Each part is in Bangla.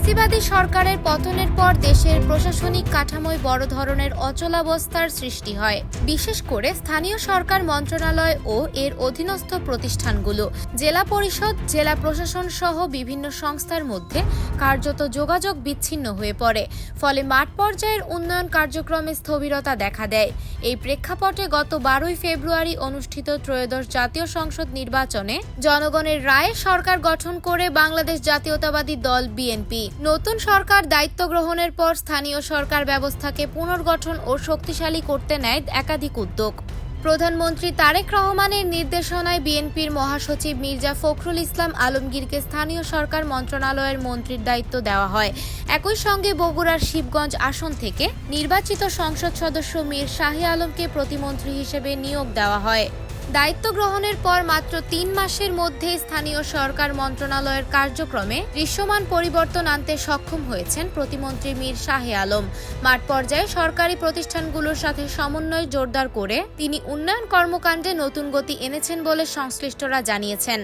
ফ্যাসিবাদী সরকারের পতনের পর দেশের প্রশাসনিক কাঠামোয় বড় ধরনের অচলাবস্থার সৃষ্টি হয়। বিশেষ করে স্থানীয় সরকার মন্ত্রণালয় ও এর অধীনস্থ প্রতিষ্ঠানগুলো, জেলা পরিষদ, জেলা প্রশাসন সহ বিভিন্ন সংস্থার মধ্যে কার্যত যোগাযোগ বিচ্ছিন্ন হয়ে পড়ে। ফলে মাঠ পর্যায়ের উন্নয়ন কার্যক্রমে স্থবিরতা দেখা দেয়। এই প্রেক্ষাপটে গত 12 ফেব্রুয়ারি অনুষ্ঠিত ত্রয়োদশ জাতীয় সংসদ নির্বাচনে জনগণের রায়ে সরকার গঠন করে বাংলাদেশ জাতীয়তাবাদী দল বিএনপি। নতুন সরকার দায়িত্ব গ্রহণের পর স্থানীয় সরকার ব্যবস্থাকে পুনর্গঠন ও শক্তিশালী করতে নেয় একাধিক উদ্যোগ। প্রধানমন্ত্রী তারেক রহমানের নির্দেশনায় বিএনপির মহাসচিব মির্জা ফখরুল ইসলাম আলমগীরকে স্থানীয় সরকার মন্ত্রণালয়ের মন্ত্রীর দায়িত্ব দেওয়া হয়। একই সঙ্গে বগুড়ার শিবগঞ্জ আসন থেকে নির্বাচিত সংসদ সদস্য মীর শাহী আলমকে প্রতিমন্ত্রী হিসেবে নিয়োগ দেওয়া হয়। দায়িত্ব গ্রহণের পর মাত্র 3 মাসের মধ্যে স্থানীয় সরকার মন্ত্রণালয়ের কার্যক্রমে দৃশ্যমান পরিবর্তন আনতে সক্ষম হয়েছেন প্রতিমন্ত্রী মীর শাহী আলম। মাঠ পর্যায়ে সরকারি প্রতিষ্ঠানগুলোর সাথে সমন্বয় জোরদার করে তিনি উন্নয়ন কর্মকাণ্ডে নতুন গতি এনেছেন বলে সংশ্লিষ্টরা জানিয়েছেন।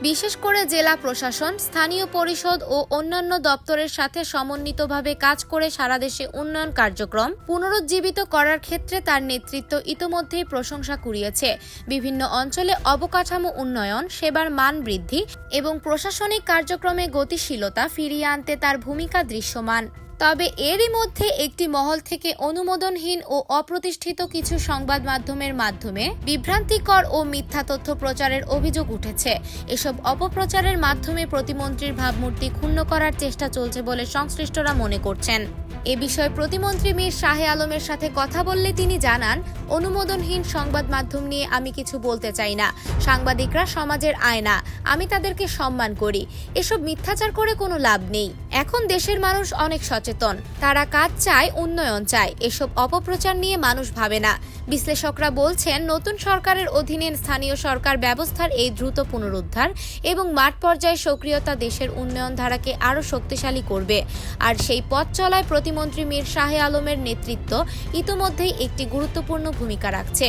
বিশেষ করে জেলা প্রশাসন, স্থানীয় পরিষদ ও অন্যান্য দপ্তরের সাথে সমন্বিতভাবে কাজ করে সারা দেশে উন্নয়ন কার্যক্রম পুনরুজ্জীবিত করার ক্ষেত্রে তার নেতৃত্ব ইতোমধ্যেই প্রশংসা কুড়িয়েছে। বিভিন্ন অঞ্চলে অবকাঠামো উন্নয়ন, সেবার মান বৃদ্ধি এবং প্রশাসনিক কার্যক্রমে গতিশীলতা ফিরিয়ে আনতে তার ভূমিকা দৃশ্যমান। তবে এরই মধ্যে একটি মহল থেকে অনুমোদনহীন ও অপ্রতিষ্ঠিত কিছু সংবাদ মাধ্যমের মাধ্যমে বিভ্রান্তিকর ও মিথ্যা তথ্য প্রচারের অভিযোগ উঠেছে। এসব অপপ্রচারের মাধ্যমে প্রতিমন্ত্রীর ভাবমূর্তি ক্ষুণ্ণ করার চেষ্টা চলছে বলে সংশ্লিষ্টরা মনে করছেন। এ বিষয়ে প্রতিমন্ত্রী মীর শাহী আলমের সাথে কথা বললে তিনি জানান, অনুমোদনহীন সংবাদ মাধ্যম নিয়ে আমি কিছু বলতে চাই না। সাংবাদিকরা সমাজের আয়না, আমি তাদেরকে সম্মান করি। এসব মিথ্যাচার করে কোনো লাভ নেই। এখন দেশের মানুষ অনেক সচেতন, তারা কাজ চায়, উন্নয়ন চায়। এসব অপপ্রচার নিয়ে মানুষ ভাবে না। বিশ্লেষকরা বলছেন, নতুন সরকারের অধীনে স্থানীয় সরকার ব্যবস্থার এই দ্রুত পুনরুদ্ধার এবং মাঠ পর্যায়ে সক্রিয়তা দেশের উন্নয়ন ধারাকে আরও শক্তিশালী করবে। আর সেই পথ চলায় প্রতিমন্ত্রী মীর শাহী আলমের নেতৃত্ব ইতোমধ্যেই একটি গুরুত্বপূর্ণ ভূমিকা রাখছে।